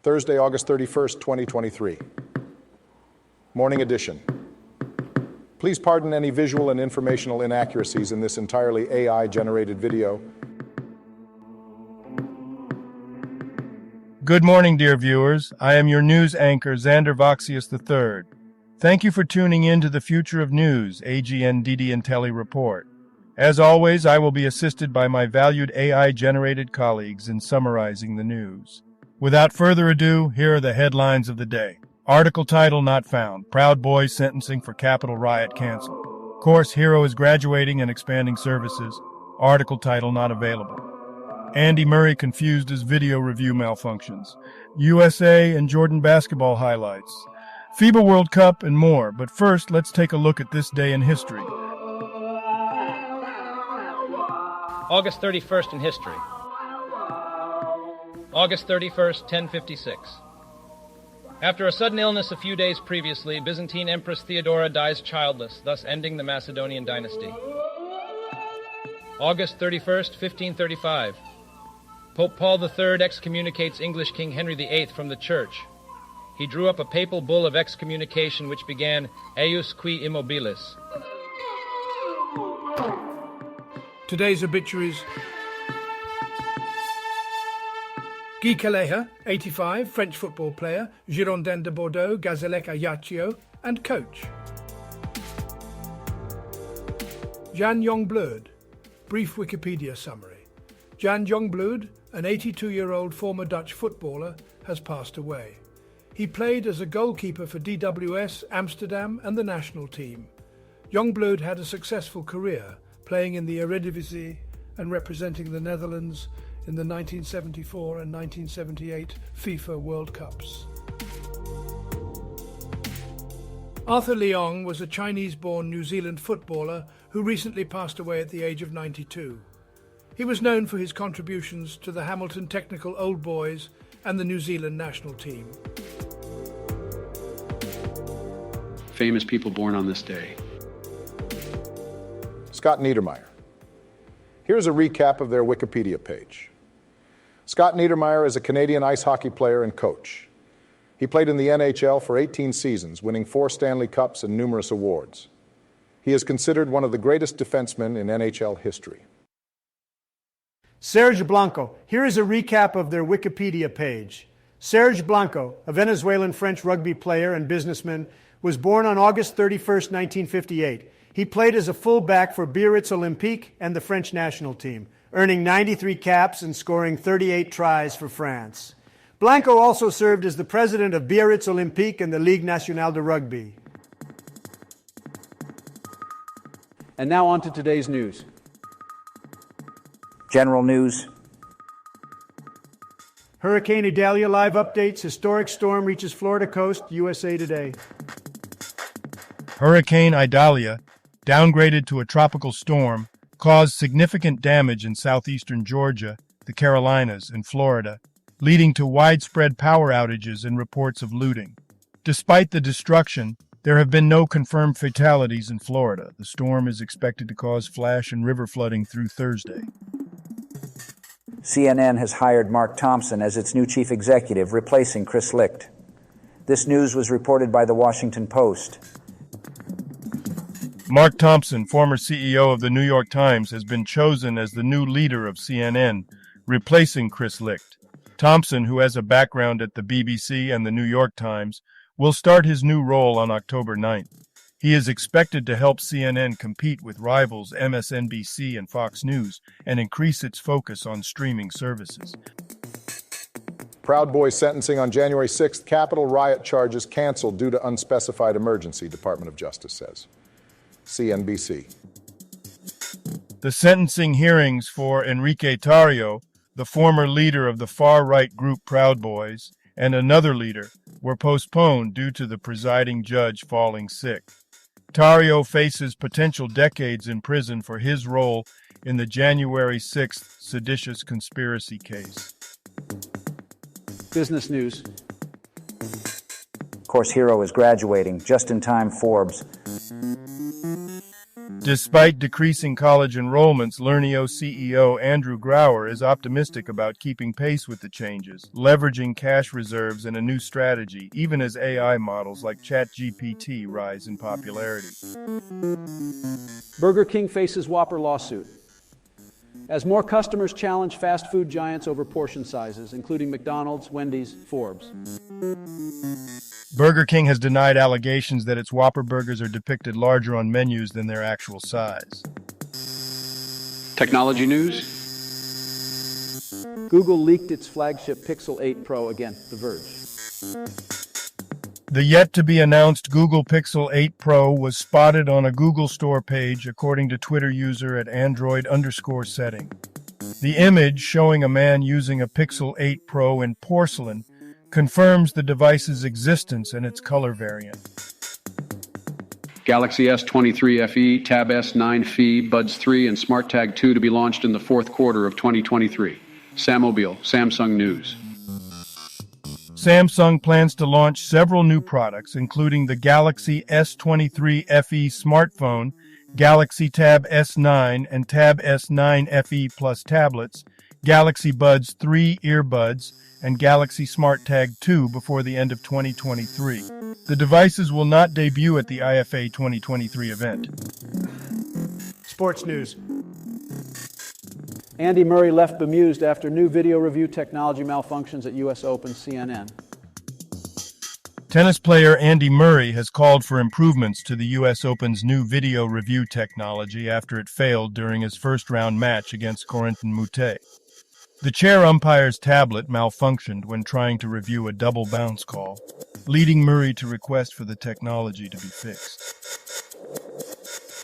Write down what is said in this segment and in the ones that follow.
Thursday, August 31st, 2023. Morning edition. Please pardon any visual and informational inaccuracies in this entirely AI-generated video. Good morning, dear viewers. I am your news anchor, Xander Voxius III. Thank you for tuning in to the Future of News, AGNDD Intellireport. As always, I will be assisted by my valued AI-generated colleagues in summarizing the news. Without further ado, here are the headlines of the day. Article title not found. Proud Boys sentencing for Capitol riot canceled. Course hero is graduating and expanding services. Article title not available. Andy Murray confused as video review malfunctions. USA and Jordan basketball highlights. FIBA World Cup and more. But first, let's take a look at this day in history. August 31st in history. August 31st, 1056. After a sudden illness a few days previously, Byzantine Empress Theodora dies childless, thus ending the Macedonian dynasty. August 31st, 1535. Pope Paul III excommunicates English King Henry VIII from the Church. He drew up a papal bull of excommunication which began Eius qui immobilis. Today's obituaries. Guy Calleja, 85, French football player, Girondin de Bordeaux, Gazélec Ajaccio, and coach. Jan Jongbloed, brief Wikipedia summary. Jan Jongbloed, an 82-year-old former Dutch footballer, has passed away. He played as a goalkeeper for DWS, Amsterdam and the national team. Jongbloed had a successful career, playing in the Eredivisie and representing the Netherlands in the 1974 and 1978 FIFA World Cups. Arthur Leong was a Chinese-born New Zealand footballer who recently passed away at the age of 92. He was known for his contributions to the Hamilton Technical Old Boys and the New Zealand national team. Famous people born on this day. Scott Niedermayer. Here's a recap of their Wikipedia page. Scott Niedermayer is a Canadian ice hockey player and coach. He played in the NHL for 18 seasons, winning 4 Stanley Cups and numerous awards. He is considered one of the greatest defensemen in NHL history. Serge Blanco. Here is a recap of their Wikipedia page. Serge Blanco, a Venezuelan French rugby player and businessman, was born on August 31st, 1958. He played as a fullback for Biarritz Olympique and the French national team, earning 93 caps and scoring 38 tries for France. Blanco also served as the president of Biarritz Olympique and the Ligue Nationale de Rugby. And now on to today's news. General news. Hurricane Idalia live updates. Historic storm reaches Florida coast. USA Today. Hurricane Idalia, downgraded to a tropical storm, caused significant damage in southeastern Georgia, the Carolinas, and Florida, leading to widespread power outages and reports of looting. Despite the destruction, there have been no confirmed fatalities in Florida. The storm is expected to cause flash and river flooding through Thursday. CNN has hired Mark Thompson as its new chief executive, replacing Chris Licht. This news was reported by the Washington Post. Mark Thompson, former CEO of the New York Times, has been chosen as the new leader of CNN, replacing Chris Licht. Thompson, who has a background at the BBC and the New York Times, will start his new role on October 9th. He is expected to help CNN compete with rivals MSNBC and Fox News and increase its focus on streaming services. Proud Boys sentencing on January 6th. Capitol riot charges canceled due to unspecified emergency, Department of Justice says. CNBC. The sentencing hearings for Enrique Tarrio, the former leader of the far-right group Proud Boys, and another leader, were postponed due to the presiding judge falling sick. Tarrio faces potential decades in prison for his role in the January 6th seditious conspiracy case. Business news. Course hero is graduating just in time, Forbes. Despite decreasing college enrollments, Learneo CEO Andrew Grauer is optimistic about keeping pace with the changes, leveraging cash reserves and a new strategy, even as AI models like ChatGPT rise in popularity. Burger King faces Whopper lawsuit. As more customers challenge fast food giants over portion sizes, including McDonald's, Wendy's, Forbes. Burger King has denied allegations that its Whopper burgers are depicted larger on menus than their actual size. Technology news. Google leaked its flagship Pixel 8 Pro again, The Verge. The yet-to-be-announced Google Pixel 8 Pro was spotted on a Google Store page, according to Twitter user at Android_setting. The image, showing a man using a Pixel 8 Pro in porcelain, confirms the device's existence and its color variant. Galaxy S23 FE, Tab S9 FE, Buds 3, and SmartTag 2 to be launched in the fourth quarter of 2023. Sammobile, Samsung News. Samsung plans to launch several new products, including the Galaxy S23 FE smartphone, Galaxy Tab S9 and Tab S9 FE Plus tablets, Galaxy Buds 3 earbuds, and Galaxy SmartTag 2 before the end of 2023. The devices will not debut at the IFA 2023 event. Sports news. Andy Murray left bemused after new video review technology malfunctions at U.S. Open, CNN. Tennis player Andy Murray has called for improvements to the U.S. Open's new video review technology after it failed during his first-round match against Corentin Moutet. The chair umpire's tablet malfunctioned when trying to review a double bounce call, leading Murray to request for the technology to be fixed.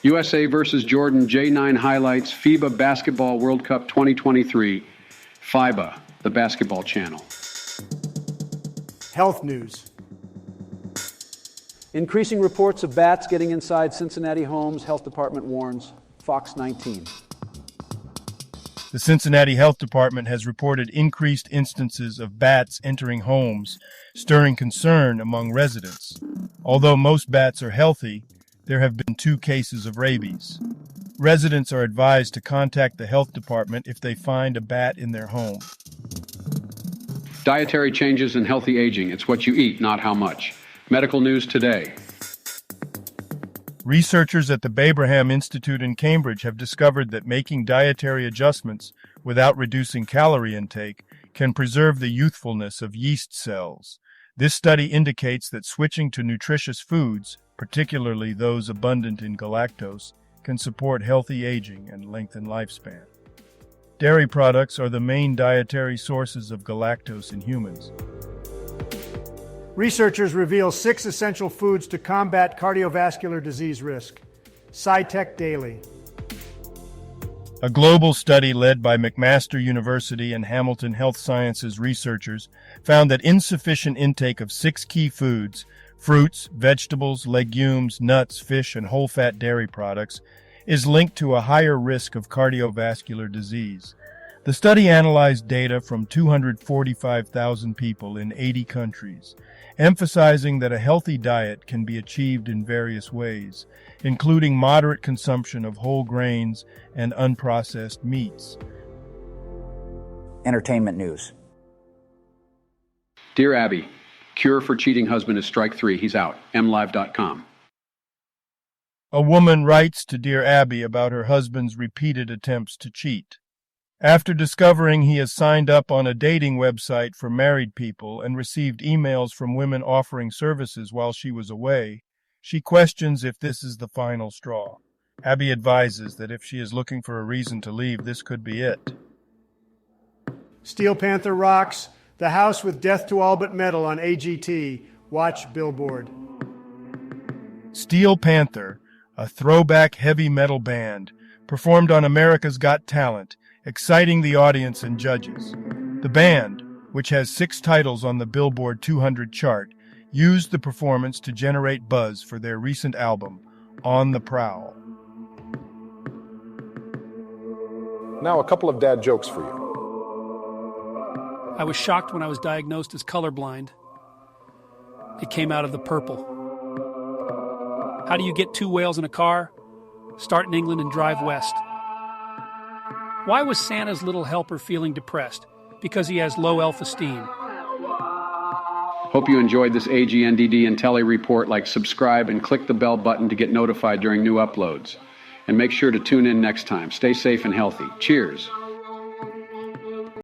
USA versus Jordan J9 highlights FIBA Basketball World Cup 2023. FIBA, the basketball channel. Health news. Increasing reports of bats getting inside Cincinnati homes, health department warns. Fox 19. The Cincinnati Health Department has reported increased instances of bats entering homes, stirring concern among residents. Although most bats are healthy, there have been 2 cases of rabies. Residents are advised to contact the health department if they find a bat in their home. Dietary changes and healthy aging. It's what you eat, not how much. Medical news today. Researchers at the Babraham Institute in Cambridge have discovered that making dietary adjustments without reducing calorie intake can preserve the youthfulness of yeast cells. This study indicates that switching to nutritious foods, particularly those abundant in galactose, can support healthy aging and lengthen lifespan. Dairy products are the main dietary sources of galactose in humans. Researchers reveal 6 essential foods to combat cardiovascular disease risk. SciTech Daily. A global study led by McMaster University and Hamilton Health Sciences researchers found that insufficient intake of 6 key foods, fruits, vegetables, legumes, nuts, fish, and whole-fat dairy products, is linked to a higher risk of cardiovascular disease. The study analyzed data from 245,000 people in 80 countries, emphasizing that a healthy diet can be achieved in various ways, including moderate consumption of whole grains and unprocessed meats. Entertainment news. Dear Abby, cure for cheating husband is strike 3. He's out. mlive.com. A woman writes to Dear Abby about her husband's repeated attempts to cheat. After discovering he has signed up on a dating website for married people and received emails from women offering services while she was away, she questions if this is the final straw. Abby advises that if she is looking for a reason to leave, this could be it. Steel Panther rocks. The House with Death to All But Metal on AGT. Watch Billboard. Steel Panther, a throwback heavy metal band, performed on America's Got Talent, exciting the audience and judges. The band, which has 6 titles on the Billboard 200 chart, used the performance to generate buzz for their recent album, On the Prowl. Now, a couple of dad jokes for you. I was shocked when I was diagnosed as colorblind. It came out of the purple. How do you get 2 whales in a car? start in England and drive west. Why was Santa's little helper feeling depressed? Because he has low self-esteem. Hope you enjoyed this AGNDD Intellireport. Like, subscribe, and click the bell button to get notified during new uploads. And make sure to tune in next time. Stay safe and healthy. Cheers.